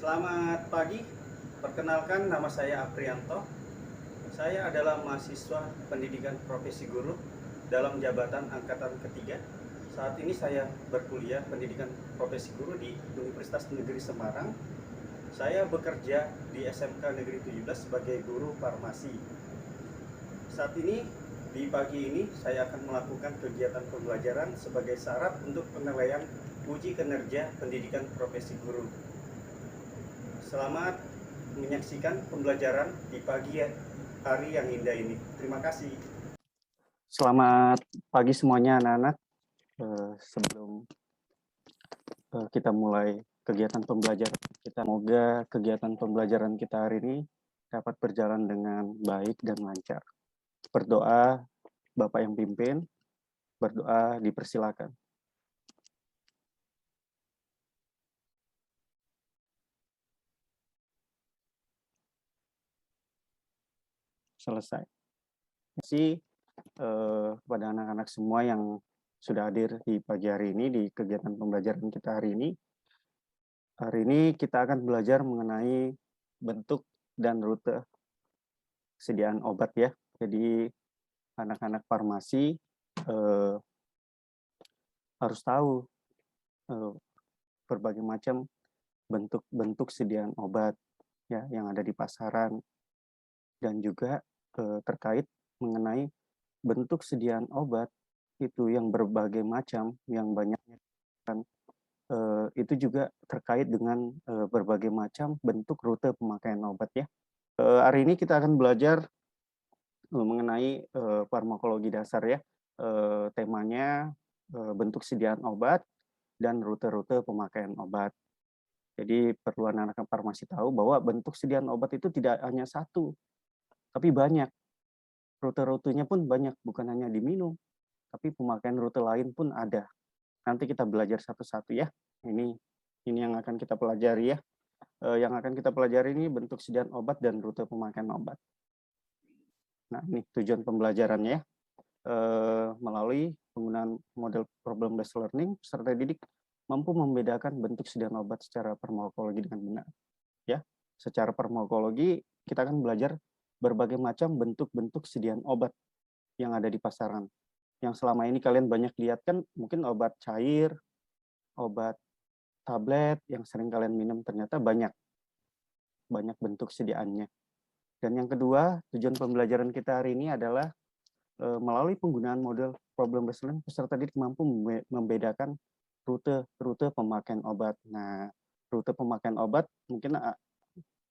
Selamat pagi, perkenalkan nama saya Aprianto. Saya adalah mahasiswa pendidikan profesi guru dalam jabatan angkatan ketiga. Saat ini saya berkuliah pendidikan profesi guru di Universitas Negeri Semarang. Saya bekerja di SMK Negeri 17 sebagai guru farmasi. Saat ini, di pagi ini, saya akan melakukan kegiatan pembelajaran sebagai syarat untuk penilaian uji kinerja pendidikan profesi guru. Selamat menyaksikan pembelajaran di pagi hari yang indah ini. Terima kasih. Selamat pagi semuanya anak-anak. Sebelum kita mulai kegiatan pembelajaran kita, semoga kegiatan pembelajaran kita hari ini dapat berjalan dengan baik dan lancar. Berdoa Bapak yang pimpin, berdoa dipersilakan. Selesai. Terima kasih pada anak-anak semua yang sudah hadir di pagi hari ini di kegiatan pembelajaran kita hari ini. Hari ini kita akan belajar mengenai bentuk dan rute kesediaan obat ya. Jadi anak-anak farmasi harus tahu berbagai macam bentuk-bentuk sediaan obat ya yang ada di pasaran, dan juga terkait mengenai bentuk sediaan obat itu yang berbagai macam, yang banyaknya kan itu juga terkait dengan berbagai macam bentuk rute pemakaian obat ya. Hari ini kita akan belajar mengenai farmakologi dasar ya. Temanya bentuk sediaan obat dan rute-rute pemakaian obat. Jadi perlu anak-anak farmasi tahu bahwa bentuk sediaan obat itu tidak hanya satu, tapi banyak. Rute-rutenya pun banyak, bukan hanya diminum, tapi pemakaian rute lain pun ada. Nanti kita belajar satu-satu ya. Ini yang akan kita pelajari ya. Yang akan kita pelajari ini bentuk sediaan obat dan rute pemakaian obat. Nah, ini tujuan pembelajarannya ya. Melalui penggunaan model problem based learning, peserta didik mampu membedakan bentuk sediaan obat secara farmakologi dengan benar. Ya, secara farmakologi kita akan belajar berbagai macam bentuk-bentuk sediaan obat yang ada di pasaran. Yang selama ini kalian banyak lihat kan, mungkin obat cair, obat tablet yang sering kalian minum, ternyata banyak bentuk sediaannya. Dan yang kedua, tujuan pembelajaran kita hari ini adalah melalui penggunaan model problem based learning, peserta didik mampu membedakan rute pemakaian obat. Nah, rute pemakaian obat mungkin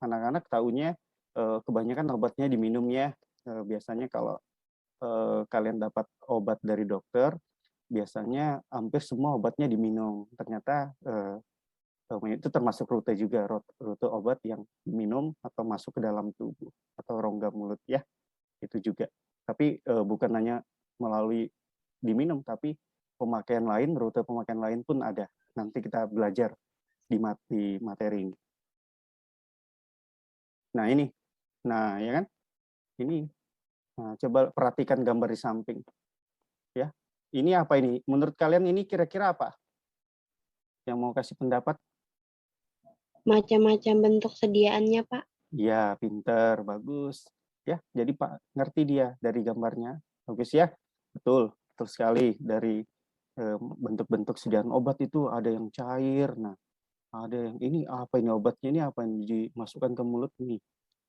anak-anak tahunya kebanyakan obatnya diminum ya. Biasanya kalau kalian dapat obat dari dokter, biasanya hampir semua obatnya diminum. Ternyata itu termasuk rute juga, rute obat yang diminum atau masuk ke dalam tubuh atau rongga mulut ya, itu juga. Tapi bukan hanya melalui diminum, tapi pemakaian lain, rute pemakaian lain pun ada. Nanti kita belajar di materi ini. Nah ini, nah ya kan, ini. Nah, coba perhatikan gambar di samping. Ya, ini apa ini? Menurut kalian ini kira-kira apa? Yang mau kasih pendapat? Macam-macam bentuk sediaannya, Pak. Ya, pinter, bagus. Ya, jadi Pak ngerti dia dari gambarnya. Bagus ya? Betul, betul sekali. Dari bentuk-bentuk sediaan obat itu ada yang cair. Nah, ada yang ini apa ini obatnya, ini apa yang dimasukkan ke mulut ini.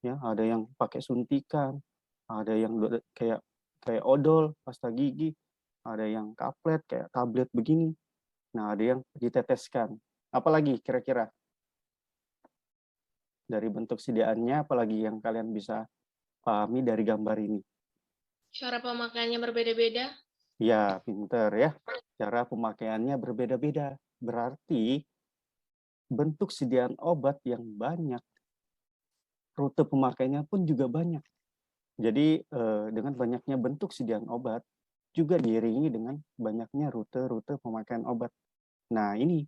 Ya, ada yang pakai suntikan, ada yang kayak odol, pasta gigi, ada yang kaplet kayak tablet begini. Nah, ada yang diteteskan. Apalagi kira-kira? Dari bentuk sediaannya, apalagi yang kalian bisa pahami dari gambar ini? Cara pemakaiannya berbeda-beda? Ya, pinter ya. Cara pemakaiannya berbeda-beda. Berarti bentuk sediaan obat yang banyak, rute pemakaiannya pun juga banyak. Jadi dengan banyaknya bentuk sediaan obat, juga diiringi dengan banyaknya rute-rute pemakaian obat. Nah, ini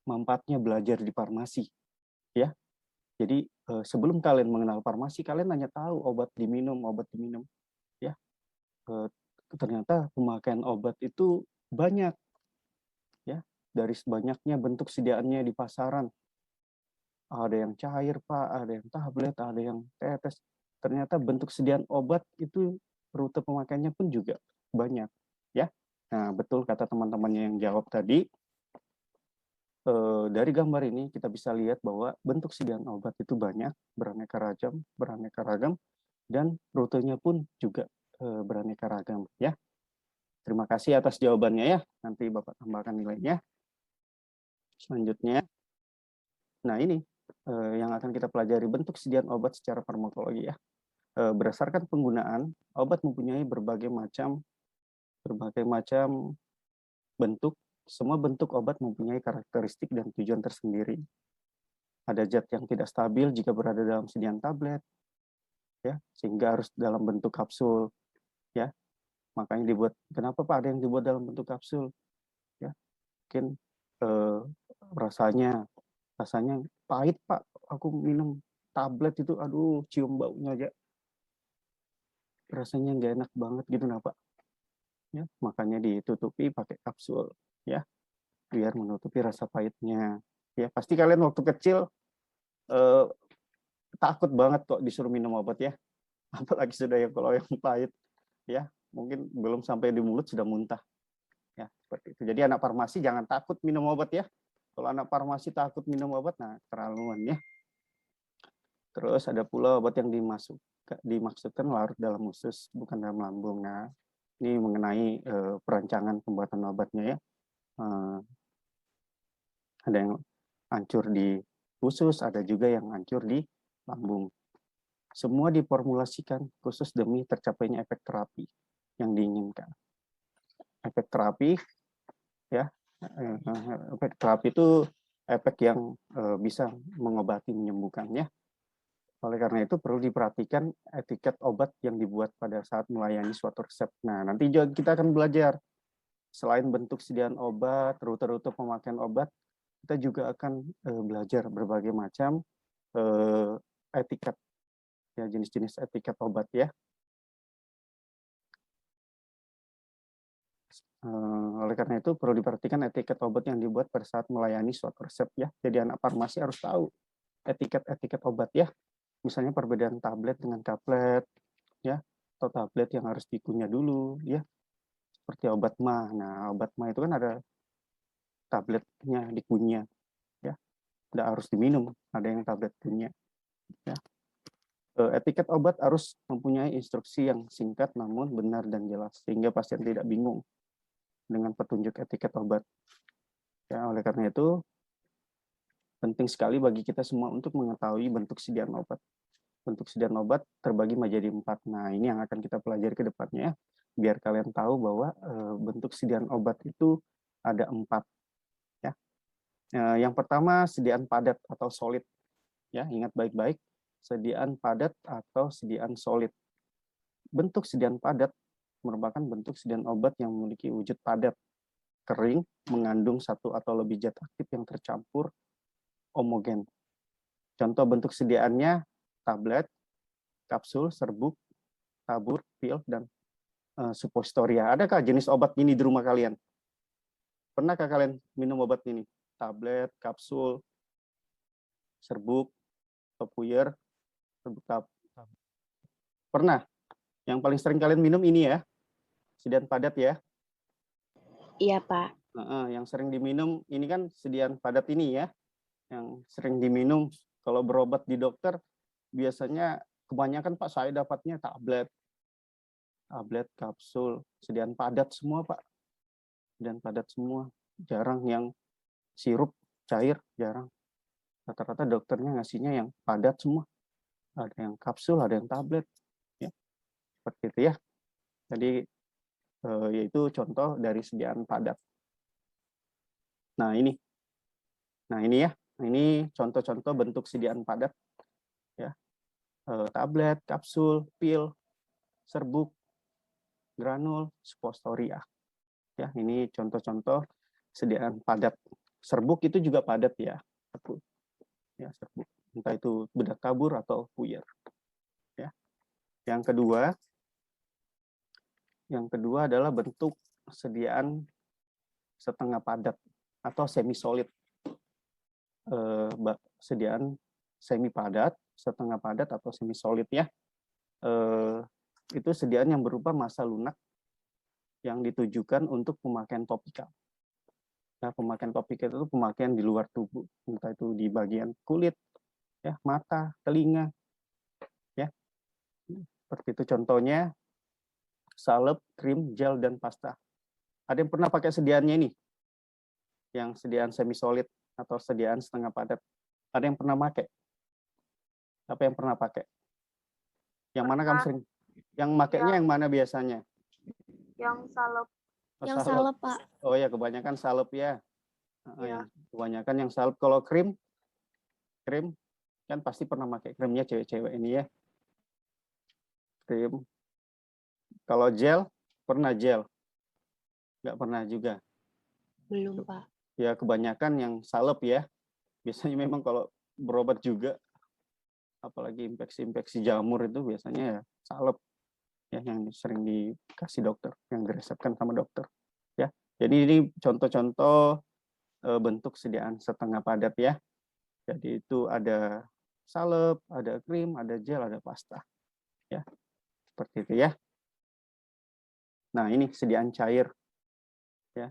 manfaatnya belajar di farmasi. Ya, jadi sebelum kalian mengenal farmasi, kalian hanya tahu obat diminum. Ya, ternyata pemakaian obat itu banyak. Ya, dari sebanyaknya bentuk sediaannya di pasaran. Ada yang cair, Pak, ada yang tablet, ada yang tetes. Ternyata bentuk sediaan obat itu rute pemakaiannya pun juga banyak, ya. Nah, betul kata teman-temannya yang jawab tadi. Dari gambar ini kita bisa lihat bahwa bentuk sediaan obat itu banyak, beraneka ragam, dan rutenya pun juga beraneka ragam, ya. Terima kasih atas jawabannya ya. Nanti Bapak tambahkan nilainya. Selanjutnya, nah ini yang akan kita pelajari bentuk sediaan obat secara farmakologi ya. Berdasarkan penggunaan, obat mempunyai berbagai macam bentuk. Semua bentuk obat mempunyai karakteristik dan tujuan tersendiri. Ada zat yang tidak stabil jika berada dalam sediaan tablet, ya, sehingga harus dalam bentuk kapsul, ya. Makanya dibuat. Kenapa Pak ada yang dibuat dalam bentuk kapsul? Ya, mungkin rasanya pahit Pak. Aku minum tablet itu, aduh, cium baunya aja. Rasanya nggak enak banget gitu, nah Pak. Ya, makanya ditutupi pakai kapsul, ya, biar menutupi rasa pahitnya. Ya, pasti kalian waktu kecil takut banget kok disuruh minum obat ya. Apalagi sudah yang kalau yang pahit, ya, mungkin belum sampai di mulut sudah muntah. Ya, seperti itu. Jadi anak farmasi jangan takut minum obat ya. Kalau anak farmasi takut minum obat, nah terlaluan ya. Terus ada pula obat yang dimaksudkan larut dalam usus, bukan dalam lambung. Nah, ini mengenai perancangan pembuatan obatnya ya. Ada yang hancur di usus, ada juga yang hancur di lambung. Semua diformulasikan khusus demi tercapainya efek terapi yang diinginkan. Efek terapi, ya, efek terapi itu efek yang bisa mengobati, menyembuhkannya. Oleh karena itu perlu diperhatikan etiket obat yang dibuat pada saat melayani suatu resep. Nah, nanti juga kita akan belajar selain bentuk sediaan obat, rute-rute pemakaian obat, kita juga akan belajar berbagai macam etiket, ya, jenis-jenis etiket obat ya. Oleh karena itu perlu diperhatikan etiket obat yang dibuat pada saat melayani suatu resep ya. Jadi anak farmasi harus tahu etiket obat ya. Misalnya perbedaan tablet dengan kaplet, ya, atau tablet yang harus dikunyah dulu, ya, seperti obat MAH. Nah, obat MAH itu kan ada tabletnya dikunyah, ya, tidak harus diminum, ada yang tablet kunyah, ya. Etiket obat harus mempunyai instruksi yang singkat namun benar dan jelas, sehingga pasien tidak bingung dengan petunjuk etiket obat. Ya, oleh karena itu penting sekali bagi kita semua untuk mengetahui bentuk sediaan obat. Bentuk sediaan obat terbagi menjadi 4. Nah, ini yang akan kita pelajari ke depannya, biar kalian tahu bahwa bentuk sediaan obat itu ada 4. Ya. Yang pertama, sediaan padat atau solid. Ya, ingat baik-baik, sediaan padat atau sediaan solid. Bentuk sediaan padat merupakan bentuk sediaan obat yang memiliki wujud padat, kering, mengandung satu atau lebih zat aktif yang tercampur homogen. Contoh bentuk sediaannya tablet, kapsul, serbuk, tabur, pil, dan suppositoria. Adakah jenis obat ini di rumah kalian? Pernahkah kalian minum obat ini? Tablet, kapsul, serbuk, atau puyer, serbuk tabur. Pernah? Yang paling sering kalian minum ini ya, sediaan padat ya. Iya, Pak. Yang sering diminum ini kan sediaan padat ini ya, yang sering diminum. Kalau berobat di dokter biasanya kebanyakan Pak saya dapatnya tablet, kapsul, sediaan padat semua Pak, sediaan padat semua. Jarang yang sirup cair, jarang. Rata-rata dokternya ngasihnya yang padat semua. Ada yang kapsul, ada yang tablet, ya, seperti itu ya. Jadi yaitu contoh dari sediaan padat. Nah ini ya. Ini contoh-contoh bentuk sediaan padat, ya. Tablet, kapsul, pil, serbuk, granul, suppositoria. Ya, ini contoh-contoh sediaan padat. Serbuk itu juga padat ya. Ya, serbuk. Entah itu bedak tabur atau puyer. Ya. Yang kedua adalah bentuk sediaan setengah padat. atau semi solid. Sediaan semi padat, setengah padat atau semi solid ya. Itu sediaan yang berupa massa lunak yang ditujukan untuk pemakaian topikal. Nah, pemakaian topikal itu pemakaian di luar tubuh, entah itu di bagian kulit, ya, mata, telinga, ya. Seperti itu contohnya salep, krim, gel, dan pasta. Ada yang pernah pakai sediaannya ini? Yang sediaan semi solid atau sediaan setengah padat. Ada yang pernah pakai? Apa yang pernah pakai? Yang mana kamu sering? Yang makainya yang mana biasanya? Yang salep. Oh, Yang salep, Pak. Oh ya, kebanyakan salep ya. Ya. Kebanyakan yang salep. Kalau krim kan pasti pernah pakai krimnya cewek-cewek ini ya. Krim. Kalau gel, pernah gel? Nggak pernah juga. Belum, Pak. Ya, kebanyakan yang salep ya. Biasanya memang kalau berobat juga, apalagi infeksi-infeksi jamur itu biasanya ya salep ya, yang sering dikasih dokter, yang diresepkan sama dokter ya. Jadi ini contoh-contoh bentuk sediaan setengah padat ya. Jadi itu ada salep, ada krim, ada gel, ada pasta ya. Seperti itu ya. Nah, ini sediaan cair ya.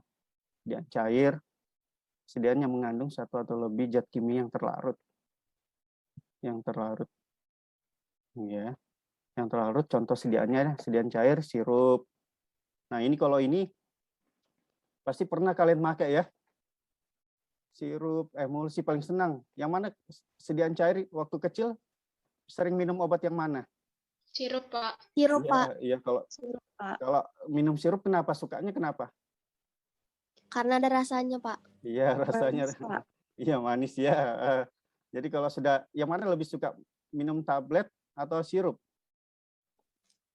Sediaan cair, sediaan yang mengandung satu atau lebih zat kimia yang terlarut. Ya. Yang terlarut contoh sediaannya sediaan cair, sirup. Nah, ini kalau ini pasti pernah kalian pakai ya. Sirup, emulsi paling senang. Yang mana sediaan cair waktu kecil sering minum obat yang mana? Sirup, Pak. Sirup, Pak. Iya, Sirup, Pak. kalau minum sirup kenapa? Sukanya kenapa? Karena ada rasanya, Pak. Iya, rasanya. Manis, Pak. Iya, manis ya. Jadi kalau sudah, yang mana lebih suka minum tablet atau sirup?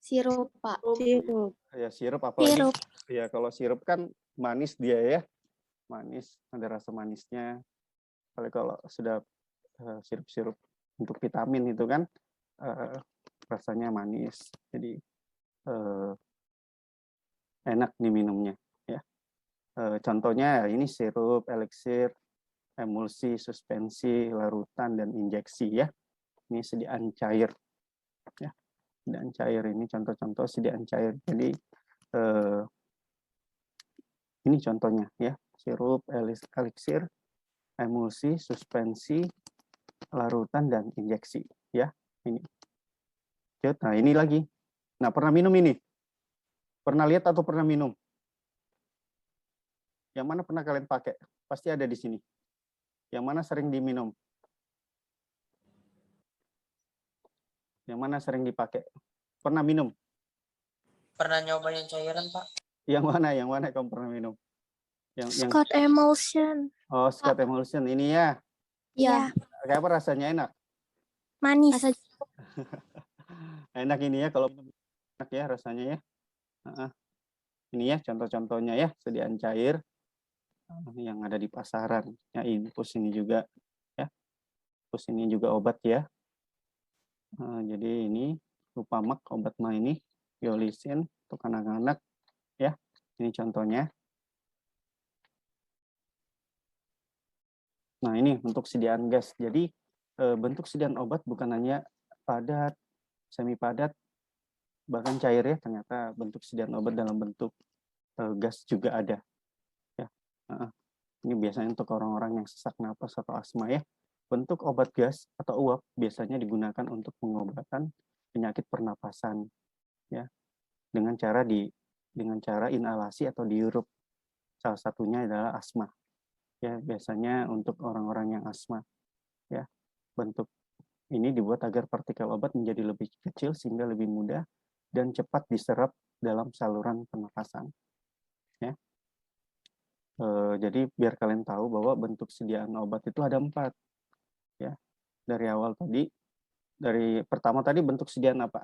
Sirup, Pak. Sirup. Ya, sirup apalagi. Sirup. Ya, kalau sirup kan manis dia ya. Manis, ada rasa manisnya. Kalau sudah sirup-sirup untuk vitamin itu kan rasanya manis. Jadi enak nih minumnya ya. Contohnya ini sirup, eliksir, emulsi, suspensi, larutan, dan injeksi ya. Ini sediaan cair ya. Sediaan cair ini contoh-contoh sediaan cair. Jadi ini contohnya ya. Sirup, eliksir, emulsi, suspensi, larutan, dan injeksi ya. Ini. Nah, ini lagi. Nah, pernah minum ini? Pernah lihat atau pernah minum? Yang mana pernah kalian pakai? Pasti ada di sini. Yang mana sering diminum? Yang mana sering dipakai? Pernah minum? Pernah nyoba yang cairan, Pak? Yang mana? Yang mana kamu pernah minum? Yang Scott Emulsion. Oh, Scott Emulsion ini ya. Iya. Kayak apa rasanya? Enak. Manis. Enak ini ya kalau enak ya rasanya ya. Ini ya contoh-contohnya ya sediaan cair yang ada di pasaran. Ya, infus ini juga ya. Infus ini juga obat ya. Jadi ini Rupamak obat mah ini Biolisin untuk anak-anak ya. Ini contohnya. Nah, ini untuk sediaan gas. Jadi bentuk sediaan obat bukan hanya padat, semi padat, bahkan cair ya. Ternyata bentuk sediaan obat dalam bentuk gas juga ada. Ya. Ini biasanya untuk orang-orang yang sesak napas atau asma ya. Bentuk obat gas atau uap biasanya digunakan untuk pengobatan penyakit pernapasan ya. Dengan cara inhalasi atau dihirup. Salah satunya adalah asma. Ya, biasanya untuk orang-orang yang asma ya. Bentuk ini dibuat agar partikel obat menjadi lebih kecil sehingga lebih mudah dan cepat diserap dalam saluran pernapasan ya. Jadi biar kalian tahu bahwa bentuk sediaan obat itu ada 4 ya. Dari awal tadi, dari pertama tadi bentuk sediaan apa?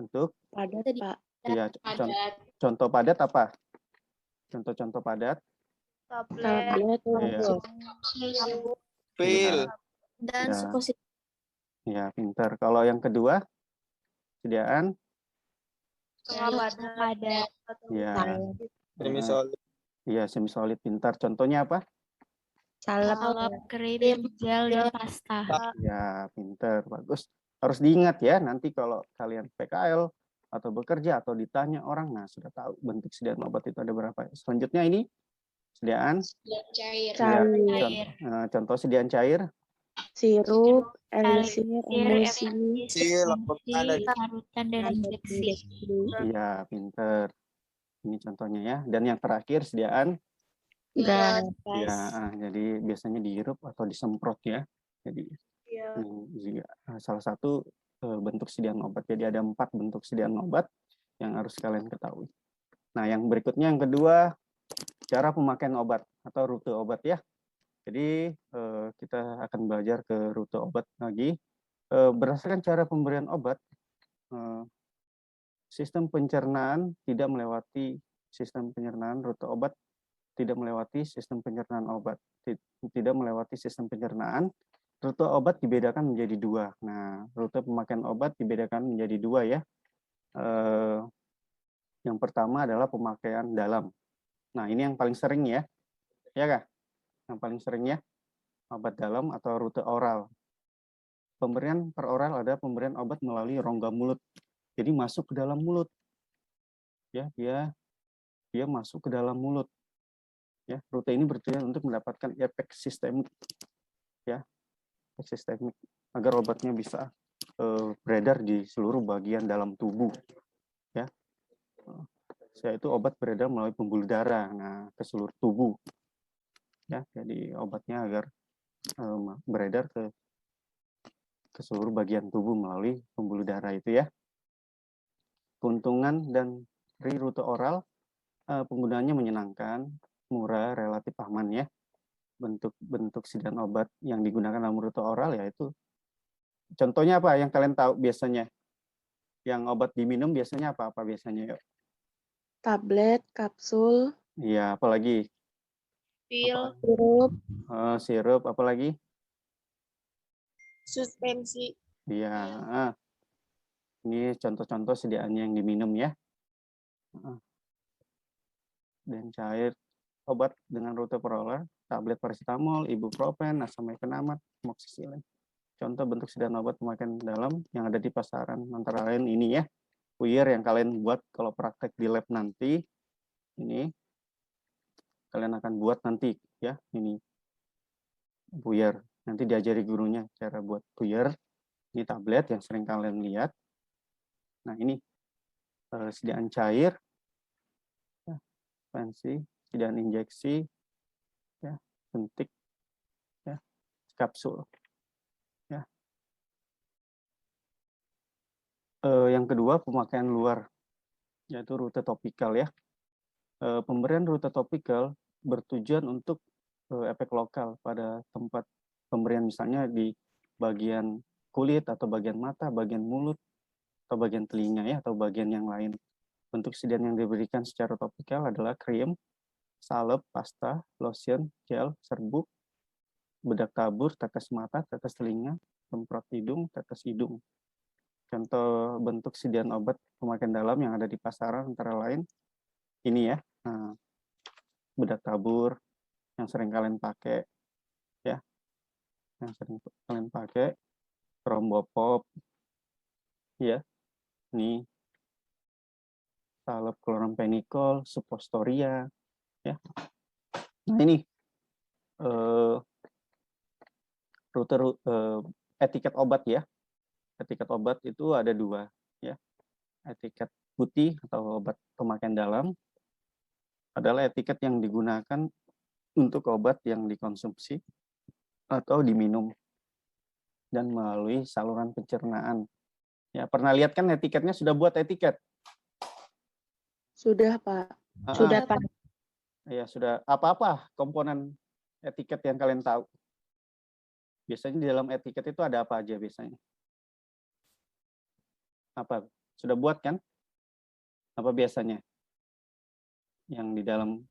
Bentuk Padat, Pak. Iya, Padat. contoh padat apa? Contoh-contoh padat. Tablet. Iya. Pil. Dan Ya. suppository. Ya, pintar. Kalau yang kedua, sediaan Setengah padat. ya. Semi solid. Iya, semi-solid, pintar. Contohnya apa? Salep, krim, gel, dan pasta. Ya, pintar, bagus. Harus diingat ya, nanti kalau kalian PKL atau bekerja atau ditanya orang, nah sudah tahu bentuk sediaan obat itu ada berapa. Selanjutnya ini sediaan Cair. contoh sediaan cair. Sirup, eliksir, emulsi, Larutan, dan injeksi. Iya, pintar. Ini contohnya ya. Dan yang terakhir sediaan Gas. ya, jadi biasanya dihirup atau disemprot ya. Jadi Iya. ini juga salah satu bentuk sediaan obat. Jadi ada 4 bentuk sediaan obat yang harus kalian ketahui. Nah, yang berikutnya yang kedua, cara pemakaian obat atau rute obat ya. Jadi kita akan belajar ke rute obat lagi. Berdasarkan cara pemberian obat, sistem pencernaan tidak melewati sistem pencernaan, rute obat tidak melewati sistem pencernaan obat, tidak melewati sistem pencernaan. Rute obat dibedakan menjadi 2. Nah, rute pemakaian obat dibedakan menjadi 2 ya. Yang pertama adalah pemakaian dalam. Nah, ini yang paling sering ya. Ya kah? Yang paling sering ya. Obat dalam atau rute oral. Pemberian per oral ada pemberian obat melalui rongga mulut. Jadi masuk ke dalam mulut. Ya, dia masuk ke dalam mulut. Ya, rute ini bertujuan untuk mendapatkan efek sistemik. Ya, efek sistemik agar obatnya bisa beredar di seluruh bagian dalam tubuh. Ya. Yaitu obat beredar melalui pembuluh darah, ke seluruh tubuh. Ya, jadi obatnya agar beredar ke seluruh bagian tubuh melalui pembuluh darah itu ya. Keuntungan dari rute oral, penggunaannya menyenangkan, murah, relatif aman ya. Bentuk sediaan obat yang digunakan dalam rute oral yaitu, contohnya apa yang kalian tahu biasanya? Yang obat diminum biasanya apa biasanya? Yuk. tablet, kapsul, Iya, apalagi? Pil. sirup, Sirup, apalagi? Suspensi. Iya. Ini contoh-contoh sediaannya yang diminum ya. Dan cair obat dengan rute perolehan, tablet paracetamol, ibuprofen, asamecanamat, amoxicillin. Contoh bentuk sediaan obat pemakaian dalam yang ada di pasaran antara lain ini ya. Puyer yang kalian buat kalau praktek di lab nanti. Ini kalian akan buat nanti ya, ini puyer. Nanti diajari gurunya cara buat puyer. Ini tablet yang sering kalian lihat. Nah, ini sediaan cair, ya, suspensi, sediaan injeksi, ya, suntik, ya, kapsul. Ya. Yang kedua, pemakaian luar, yaitu rute topikal ya. Pemberian rute topikal bertujuan untuk efek lokal pada tempat pemberian, misalnya di bagian kulit atau bagian mata, bagian mulut, atau bagian telinga ya, atau bagian yang lain. Bentuk sediaan yang diberikan secara topikal adalah krim, salep, pasta, lotion, gel, serbuk, bedak tabur, tetes mata, tetes telinga, semprot hidung, tetes hidung. Contoh bentuk sediaan obat pemakaian dalam yang ada di pasaran antara lain ini ya. Nah, bedak tabur yang sering kalian pakai ya. Yang sering kalian pakai, Thrombopop ya. Ini salep chloramphenicol, suppostoria ya. Nah, ini rute etiket obat ya. Etiket obat itu ada 2 ya. Etiket putih atau obat pemakaian dalam adalah etiket yang digunakan untuk obat yang dikonsumsi atau diminum dan melalui saluran pencernaan. Ya, pernah lihat kan etiketnya, sudah buat etiket? sudah Pak. Sudah, Pak. Ya, sudah. Apa-apa komponen etiket yang kalian tahu? Biasanya di dalam etiket itu ada apa aja biasanya? Apa? Sudah buat kan? Apa biasanya? Yang di dalam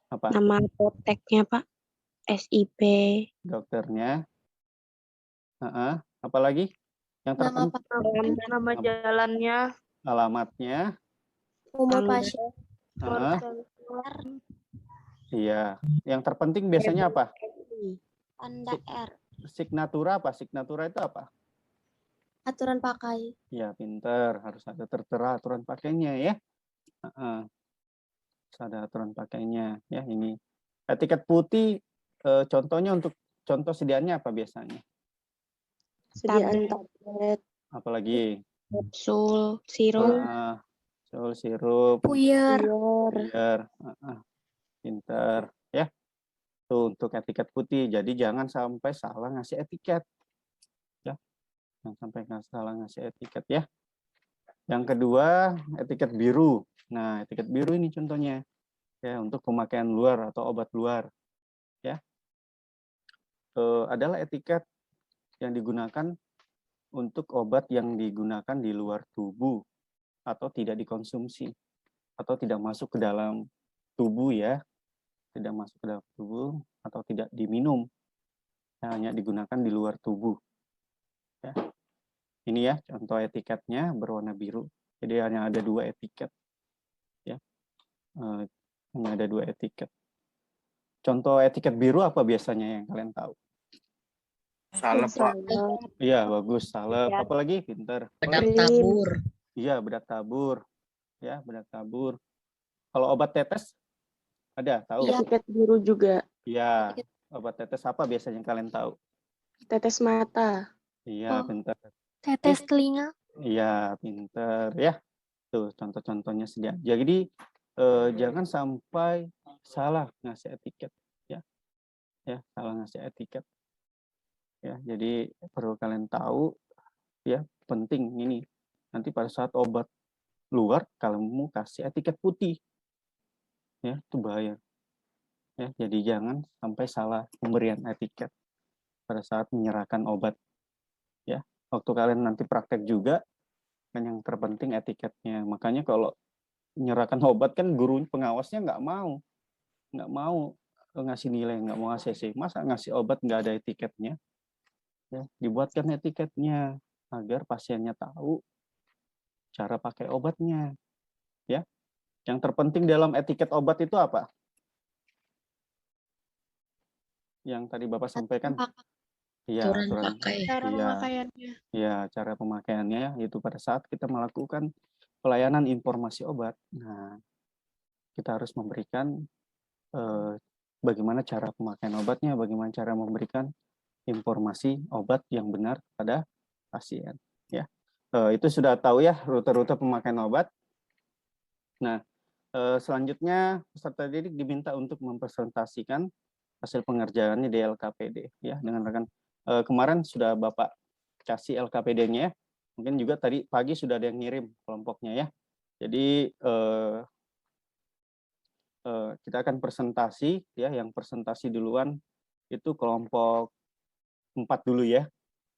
apa? Nama apoteknya Pak, SIP. Dokternya. Apalagi? Yang terpenting. Nama jalannya. Alamatnya. Umur pasien. R. Iya. Yang terpenting biasanya apa? Tanda R. Signatura apa? Signatura itu apa? Aturan pakai. Ya, pinter. Harus ada tertera aturan pakainya ya. Harus ada aturan pakainya. Ya, ini. Etiket putih, contohnya untuk contoh sediaannya apa biasanya? Sediaan tablet, Apalagi? kapsul, sirup, Sirup, Puyer. biar pinter ya. Tuh untuk etiket putih. Jadi jangan sampai salah ngasih etiket. Ya. Jangan sampai salah ngasih etiket ya. Yang kedua, etiket biru. Nah, etiket biru ini contohnya ya untuk pemakaian luar atau obat luar. Ya. Adalah etiket yang digunakan untuk obat yang digunakan di luar tubuh atau tidak dikonsumsi atau tidak masuk ke dalam tubuh ya. Tidak masuk ke dalam tubuh atau tidak diminum, hanya digunakan di luar tubuh. Ya. Ini ya contoh etiketnya berwarna biru. Jadi hanya ada 2 etiket. Ya. Hanya ada 2 etiket. Contoh etiket biru apa biasanya yang kalian tahu? Salep, Pak. Iya, bagus. Salep. Apalagi pinter. Bedak tabur. Iya, bedak tabur. Ya, bedak tabur. Kalau obat tetes ada, tahu? etiket biru juga, Iya. Obat tetes apa biasanya kalian tahu? tetes mata, Iya, pinter. Tetes telinga. Iya, pinter ya. Tuh contoh-contohnya sedia. Jadi jangan sampai salah ngasih etiket ya. Ya, salah ngasih etiket. Ya, jadi perlu kalian tahu ya, penting ini. Nanti pada saat obat luar kamu kasih etiket putih. Ya, itu bahaya. Ya, jadi jangan sampai salah pemberian etiket pada saat menyerahkan obat. Ya, waktu kalian nanti praktek juga kan yang terpenting etiketnya. Makanya kalau menyerahkan obat kan guru pengawasnya nggak mau ngasih nilai, nggak mau ACC. Masa ngasih obat nggak ada etiketnya? Ya, dibuatkan etiketnya agar pasiennya tahu cara pakai obatnya. Ya, yang terpenting dalam etiket obat itu apa? Yang tadi Bapak sampaikan. Iya, aturan pakai. Cara pemakaiannya. Ya, cara pemakaiannya itu pada saat kita melakukan pelayanan informasi obat. Nah, kita harus memberikan bagaimana cara pemakaian obatnya, bagaimana cara memberikan informasi obat yang benar kepada pasien. Ya, itu sudah tahu ya rute-rute pemakaian obat. Nah, selanjutnya peserta didik diminta untuk mempresentasikan hasil pengerjaannya di LKPD. Ya, dengan rekan kemarin sudah Bapak kasih LKPD-nya ya. Mungkin juga tadi pagi sudah ada yang ngirim kelompoknya ya. Jadi kita akan presentasi ya, yang presentasi duluan itu kelompok 4 dulu ya.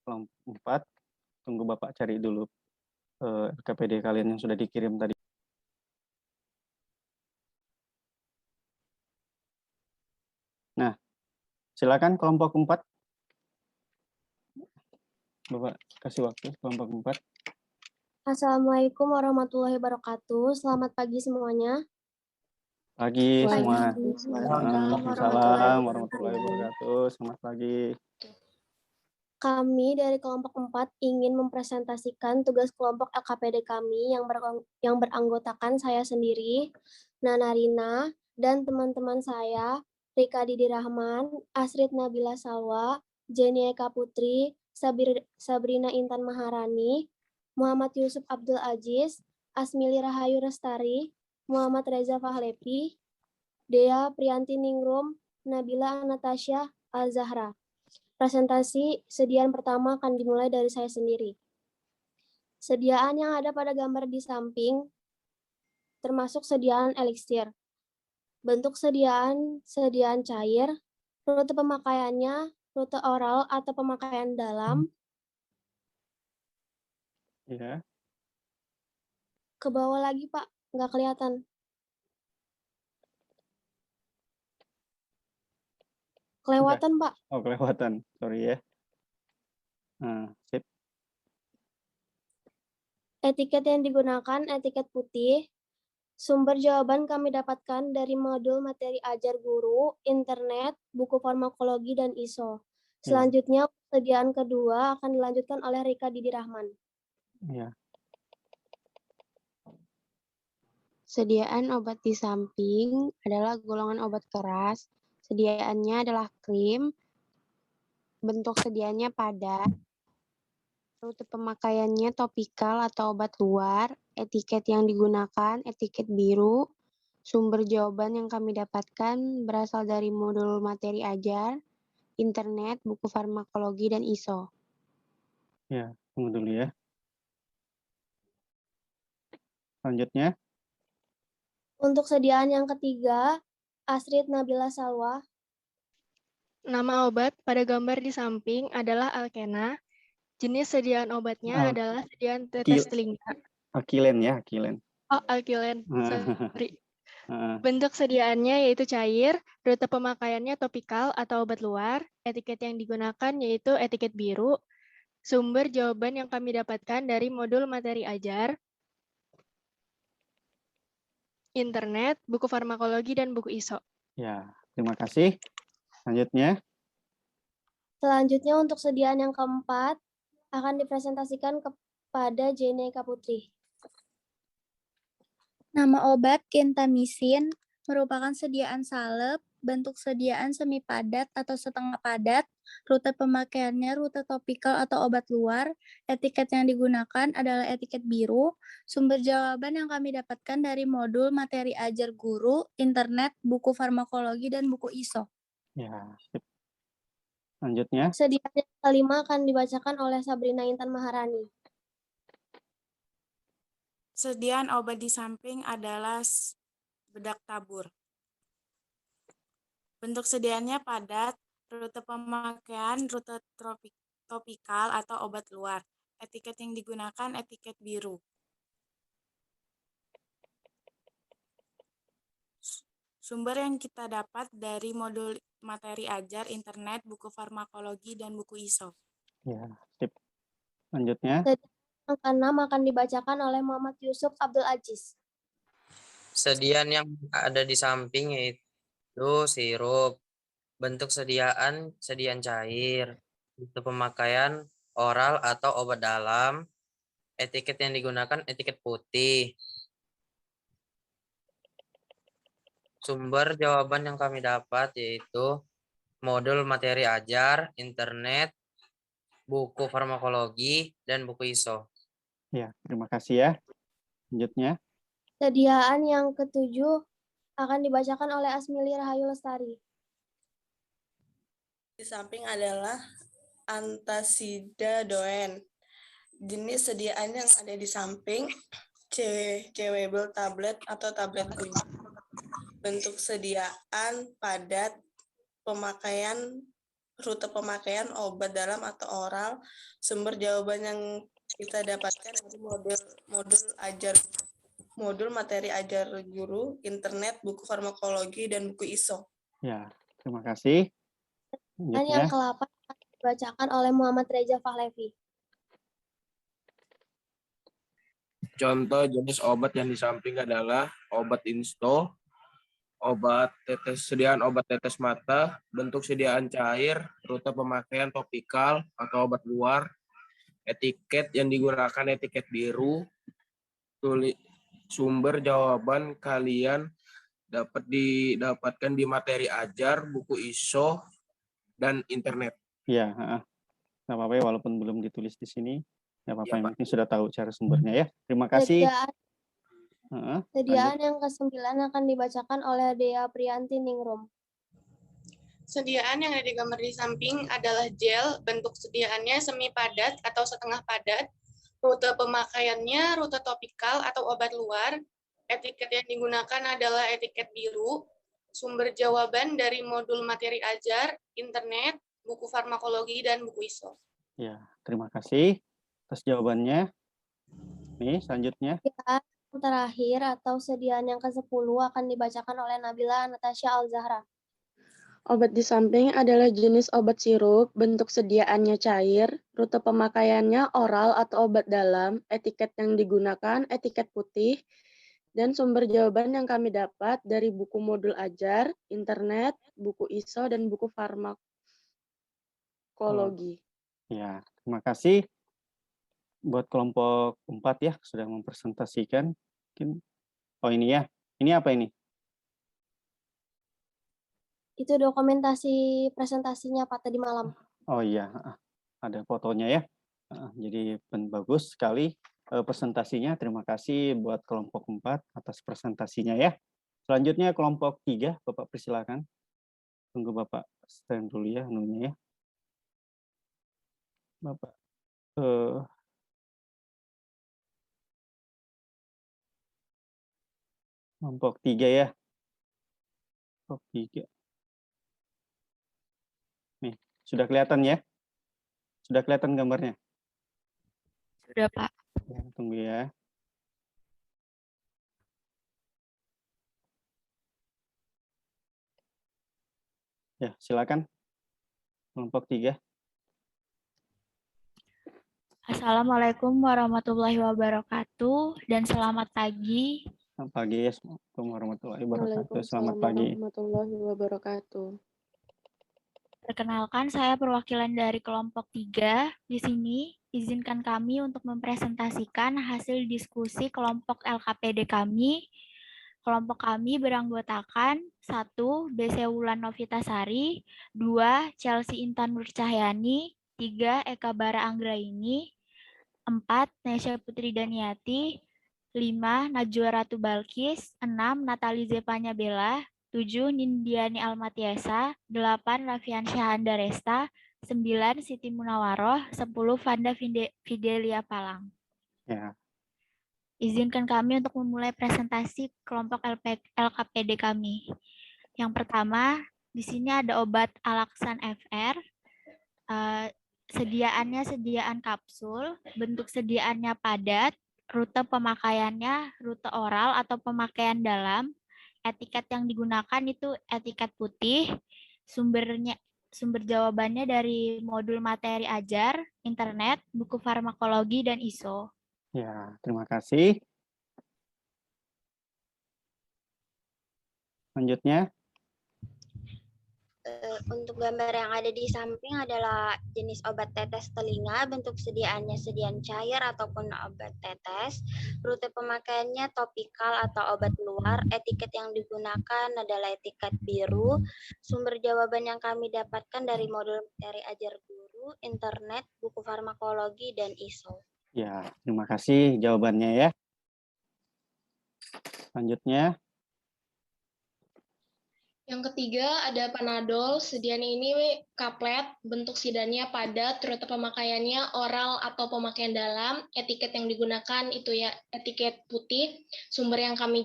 Kelompok 4, tunggu Bapak cari dulu LKPD kalian yang sudah dikirim tadi. Nah, silakan kelompok 4. Bapak kasih waktu kelompok 4. Assalamualaikum warahmatullahi wabarakatuh. Selamat pagi semuanya. Pagi semua. Waalaikumsalam warahmatullahi wabarakatuh. Selamat pagi. Kami dari kelompok 4 ingin mempresentasikan tugas kelompok LKPD kami yang beranggotakan saya sendiri, Nana Rina, dan teman-teman saya, Rika Didi Rahman, Asrid Nabila Salwa, Jenny Eka Putri, Sabrina Intan Maharani, Muhammad Yusuf Abdul Aziz, Asmili Rahayu Restari, Muhammad Reza Fahlepi, Dea Priyanti Ningrum, Nabila Anatasya Al-Zahra. Presentasi sediaan pertama akan dimulai dari saya sendiri. Sediaan yang ada pada gambar di samping termasuk sediaan eliksir. Bentuk sediaan cair, rute pemakaiannya, rute oral atau pemakaian dalam. Ya. Ke bawah lagi, Pak, nggak kelihatan. Kelewatan, Pak. Oh, kelewatan. Sorry ya. Sip. Etiket yang digunakan etiket putih. Sumber jawaban kami dapatkan dari modul materi ajar guru, internet, buku farmakologi, dan ISO. Selanjutnya, persediaan kedua akan dilanjutkan oleh Rika Didi Rahman. Ya, Sediaan obat di samping adalah golongan obat keras. Sediaannya adalah krim. Bentuk sediaannya padat. Rute pemakaiannya topikal atau obat luar. Etiket yang digunakan etiket biru. Sumber jawaban yang kami dapatkan berasal dari modul materi ajar, internet, buku farmakologi, dan ISO. ya, tunggu dulu ya. Selanjutnya, Untuk sediaan yang ketiga, Astrid Nabila Salwa. Nama obat pada gambar di samping adalah Alkena. Jenis sediaan obatnya adalah sediaan tetes telinga. Akilen ya, Akilen. Oh, Alkilen. Sorry. Bentuk sediaannya yaitu cair, rute pemakaiannya topikal atau obat luar, etiket yang digunakan yaitu etiket biru, sumber jawaban yang kami dapatkan dari modul materi ajar, internet, buku farmakologi, dan buku ISO. Ya, terima kasih. Selanjutnya, Selanjutnya untuk sediaan yang keempat akan dipresentasikan kepada Jeneka Putri. Nama obat gentamisin merupakan sediaan salep, bentuk sediaan semi padat atau setengah padat, rute pemakaiannya rute topikal atau obat luar, etiket yang digunakan adalah etiket biru, sumber jawaban yang kami dapatkan dari modul materi ajar guru, internet, buku farmakologi, dan buku ISO. ya. Selanjutnya, Sediaan yang kelima akan dibacakan oleh Sabrina Intan Maharani. Sediaan obat di samping adalah bedak tabur. Bentuk sediaannya padat, rute pemakaian, rute topikal atau obat luar. Etiket yang digunakan etiket biru. Sumber yang kita dapat dari modul materi ajar, internet, buku farmakologi, dan buku ISO. ya, sip. Selanjutnya, Yang keenam akan dibacakan oleh Muhammad Yusuf Abdul Aziz. Sediaan yang ada di samping yaitu sirup. Bentuk sediaan cair. Bentuk pemakaian oral atau obat dalam. Etiket yang digunakan etiket putih. Sumber jawaban yang kami dapat yaitu modul materi ajar, internet, buku farmakologi, dan buku ISO. ya, terima kasih ya. Selanjutnya, Sediaan yang ketujuh akan dibacakan oleh Asmili Rahayu Lestari. Di samping adalah antasida doen. Jenis sediaan yang ada di samping chewable tablet atau tablet kunci. Bentuk sediaan padat, rute pemakaian obat dalam atau oral. Sumber jawaban yang kita dapatkan dari modul materi ajar guru, internet, buku farmakologi, dan buku ISO. ya, terima kasih. Dan yang ke-8 akan dibacakan oleh Muhammad Reza Fahlevi. Contoh jenis obat yang di samping adalah obat insto, sediaan obat tetes mata, bentuk sediaan cair, rute pemakaian topikal atau obat luar, etiket yang digunakan etiket biru, sumber jawaban kalian dapat didapatkan di materi ajar, buku ISO, dan internet. Ya, nggak apa-apa ya, walaupun belum ditulis di sini, nggak apa-apa, yang penting sudah tahu cara sumbernya ya. Terima kasih. Sediaan yang ke-9 akan dibacakan oleh Dea Priyanti Ningrum. Sediaan yang ada di gambar di samping adalah gel, bentuk sediaannya semi padat atau setengah padat, rute pemakaiannya rute topikal atau obat luar, etiket yang digunakan adalah etiket biru, sumber jawaban dari modul materi ajar, internet, buku farmakologi, dan buku ISO. Ya, terima kasih atas jawabannya. Nih, selanjutnya. Sediaan yang terakhir atau sediaan yang ke-10 akan dibacakan oleh Nabila Natasha Al-Zahra. Obat di samping adalah jenis obat sirup, bentuk sediaannya cair, rute pemakaiannya oral atau obat dalam, etiket yang digunakan etiket putih, dan sumber jawaban yang kami dapat dari buku modul ajar, internet, buku ISO, dan buku farmakologi. Ya, terima kasih buat kelompok 4 ya, sudah mempresentasikan. Mungkin, oh ini ya, ini apa ini? Itu dokumentasi presentasinya Pak tadi malam. Oh iya, ada fotonya ya. Jadi bagus sekali presentasinya. Terima kasih buat kelompok 4 atas presentasinya ya. Selanjutnya kelompok 3, Bapak persilakan. Tunggu Bapak stand dulu ya, anunya ya. Bapak. Kelompok 3 ya. Kelompok 3. Nih, sudah kelihatan ya? Sudah kelihatan gambarnya? Sudah, Pak. Ya, tunggu ya. Ya, silakan. Kelompok 3. Assalamualaikum warahmatullahi wabarakatuh dan selamat pagi. Selamat pagi. Assalamualaikum warahmatullahi wabarakatuh. Selamat Waalaikumsalam pagi. warahmatullahi wabarakatuh. Perkenalkan, saya perwakilan dari kelompok 3. Di sini, izinkan kami untuk mempresentasikan hasil diskusi kelompok LKPD kami. Kelompok kami beranggotakan 1. BC Wulan Novitasari, 2. Chelsea Intan Nurcahyani, 3. Eka Bara Anggraini, 4. Nesya Putri Daniati, 5. Najwa Ratu Balkis, 6. Natali Zepanya Bella, 7. Nindiani Almatiesa, 8. Raffian Syahanda Resta, 9. Siti Munawaroh, 10. Vanda Fidelia Palang. Ya. Izinkan kami untuk memulai presentasi kelompok LKPD kami. Yang pertama, di sini ada obat Alaksan FR. Sediaannya sediaan kapsul, bentuk sediaannya padat, rute pemakaiannya rute oral atau pemakaian dalam, etiket yang digunakan itu etiket putih, sumber jawabannya dari modul materi ajar, internet, buku farmakologi, dan ISO. Ya, terima kasih. Selanjutnya. Untuk gambar yang ada di samping adalah jenis obat tetes telinga, bentuk sediaannya sediaan cair ataupun obat tetes, rute pemakaiannya topikal atau obat luar, etiket yang digunakan adalah etiket biru, sumber jawaban yang kami dapatkan dari modul materi ajar guru, internet, buku farmakologi, dan ISO. Ya, terima kasih jawabannya ya. Selanjutnya. Yang ketiga ada Panadol, sediaannya ini kaplet, bentuk sediaannya padat, rute pemakaiannya oral atau pemakaian dalam, etiket yang digunakan itu ya etiket putih, sumber yang kami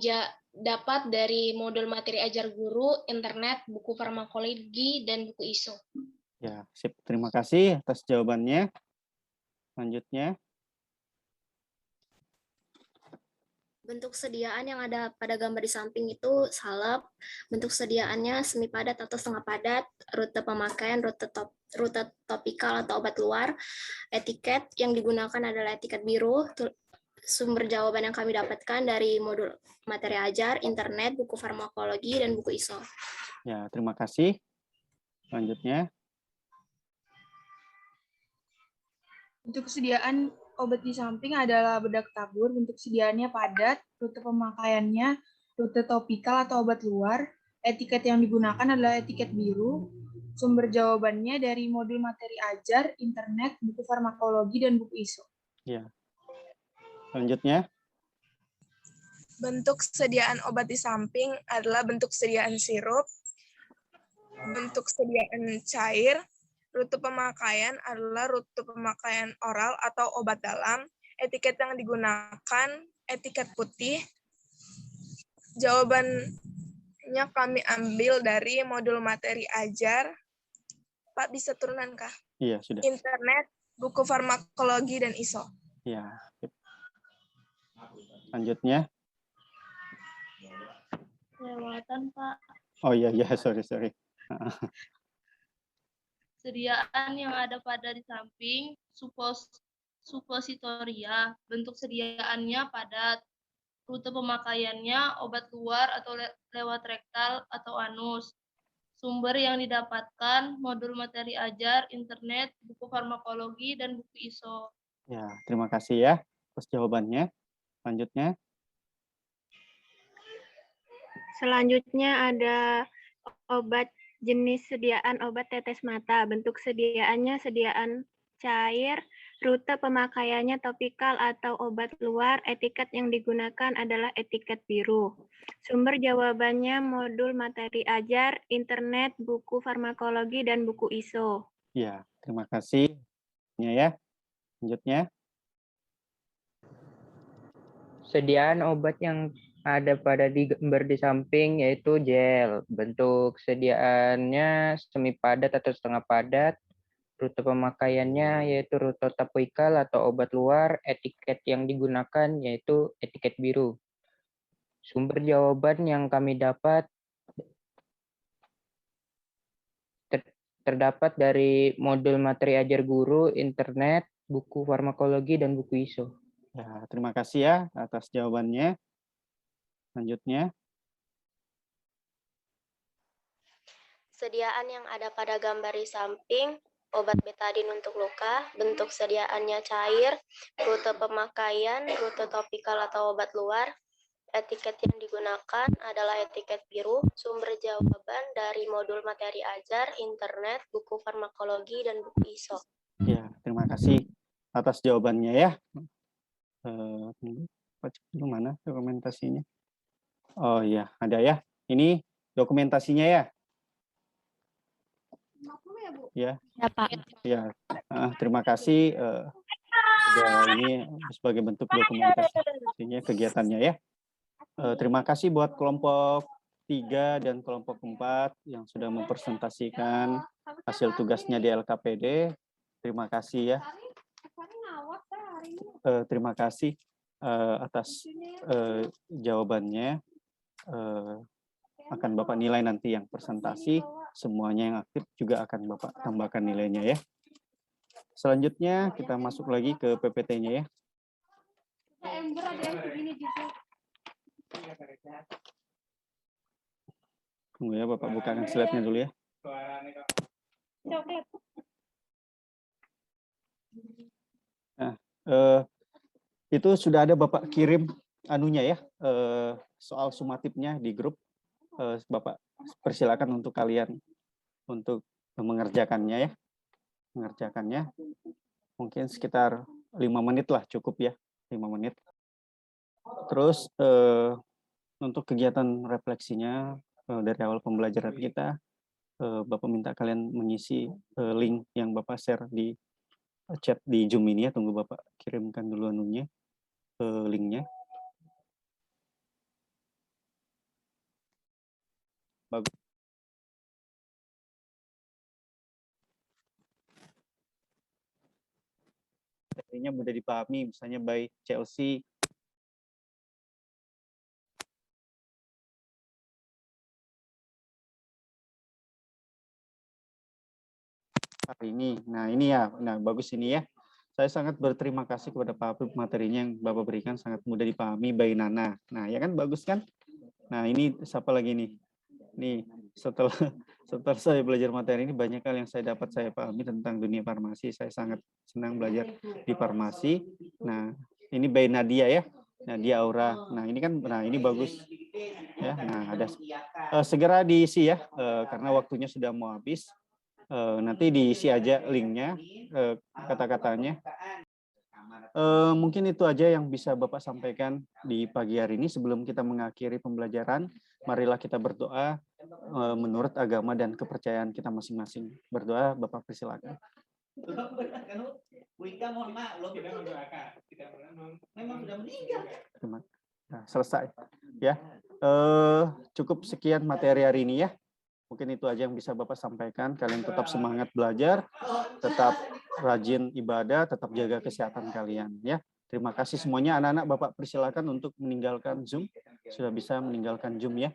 dapat dari modul materi ajar guru, internet, buku farmakologi, dan buku ISO. Ya, sip. Terima kasih atas jawabannya. Selanjutnya. Bentuk sediaan yang ada pada gambar di samping itu salep, bentuk sediaannya semi padat atau setengah padat, rute pemakaian, rute topikal atau obat luar, etiket yang digunakan adalah etiket biru, sumber jawaban yang kami dapatkan dari modul materi ajar, internet, buku farmakologi, dan buku ISO. Ya, terima kasih. Selanjutnya. Untuk kesediaan obat di samping adalah bedak tabur, bentuk sediaannya padat, rute pemakaiannya rute topikal atau obat luar, etiket yang digunakan adalah etiket biru, sumber jawabannya dari modul materi ajar, internet, buku farmakologi, dan buku ISO. Ya. Selanjutnya. Bentuk sediaan obat di samping adalah bentuk sediaan sirup, bentuk sediaan cair, rute pemakaian adalah rute pemakaian oral atau obat dalam. Etiket yang digunakan, etiket putih. Jawabannya kami ambil dari modul materi ajar. Pak, bisa turunan kah? Iya, sudah. Internet, buku farmakologi, dan ISO. Iya. Selanjutnya. Kelewatan, Pak. Oh iya, sorry. Sediaan yang ada pada di samping supositoria, bentuk sediaannya padat, rute pemakaiannya obat luar atau lewat rektal atau anus. Sumber yang didapatkan modul materi ajar, internet, buku farmakologi, dan buku ISO. Ya, terima kasih ya atas jawabannya. Selanjutnya. Selanjutnya ada obat jenis sediaan obat tetes mata. Bentuk sediaannya sediaan cair, rute pemakaiannya topikal atau obat luar, etiket yang digunakan adalah etiket biru. Sumber jawabannya modul materi ajar, internet, buku farmakologi, dan buku ISO. Ya, terima kasih. Ya, selanjutnya. Sediaan obat yang ada pada gambar di samping yaitu gel. Bentuk sediaannya semi padat atau setengah padat. Rute pemakaiannya yaitu rute topikal atau obat luar. Etiket yang digunakan yaitu etiket biru. Sumber jawaban yang kami dapat terdapat dari modul materi ajar guru, internet, buku farmakologi, dan buku ISO. Ya, terima kasih ya atas jawabannya. Selanjutnya. Sediaan yang ada pada gambar di samping, obat betadin untuk luka, bentuk sediaannya cair, rute pemakaian, rute topikal atau obat luar, etiket yang digunakan adalah etiket biru, sumber jawaban dari modul materi ajar, internet, buku farmakologi, dan buku ISO. Ya, terima kasih atas jawabannya ya. Baca dulu mana dokumentasinya. Oh iya, ada ya. Ini dokumentasinya ya. Ya. Ya, Pak. Ya, terima kasih. Ini sebagai bentuk dokumentasinya kegiatannya ya. Terima kasih buat kelompok 3 dan kelompok 4 yang sudah mempresentasikan hasil tugasnya di LKPD. Terima kasih ya. Terima kasih atas jawabannya. Akan Bapak nilai nanti yang presentasi, semuanya yang aktif juga akan Bapak tambahkan nilainya ya. Selanjutnya kita masuk lagi ke PPT-nya ya. Tunggu ya, Bapak bukakan slide-nya dulu ya. Nah, itu sudah ada Bapak kirim anunya ya, soal sumatifnya di grup. Bapak persilakan untuk kalian untuk mengerjakannya ya. Mengerjakannya mungkin sekitar 5 menit lah cukup ya, 5 menit. Terus untuk kegiatan refleksinya dari awal pembelajaran kita, Bapak minta kalian mengisi link yang Bapak share di chat di Zoom ini ya. Tunggu Bapak kirimkan dulu anunya, linknya. Bagus. Materinya mudah dipahami, misalnya by Chelsea. Hari ini, nah ini ya, nah bagus ini ya. Saya sangat berterima kasih kepada Pak Apip, materinya yang Bapak berikan sangat mudah dipahami by Nana. Nah ya kan bagus kan? Nah ini siapa lagi nih? Nih setelah saya belajar materi ini banyak hal yang saya dapat saya pahami tentang dunia farmasi. Saya sangat senang belajar di farmasi. Nah ini by Nadia ya, Nadia Aura. Nah ini kan, nah ini bagus ya. Nah ada segera diisi ya, karena waktunya sudah mau habis. Nanti diisi aja linknya, kata-katanya. Mungkin itu aja yang bisa Bapak sampaikan di pagi hari ini. Sebelum kita mengakhiri pembelajaran, marilah kita berdoa menurut agama dan kepercayaan kita masing-masing. Berdoa, Bapak persilakan. Nah, selesai ya. Cukup sekian materi hari ini ya. Mungkin itu aja yang bisa Bapak sampaikan. Kalian tetap semangat belajar, tetap rajin ibadah, tetap jaga kesehatan kalian ya. Terima kasih semuanya. Anak-anak Bapak persilakan untuk meninggalkan Zoom. Sudah bisa meninggalkan Zoom ya.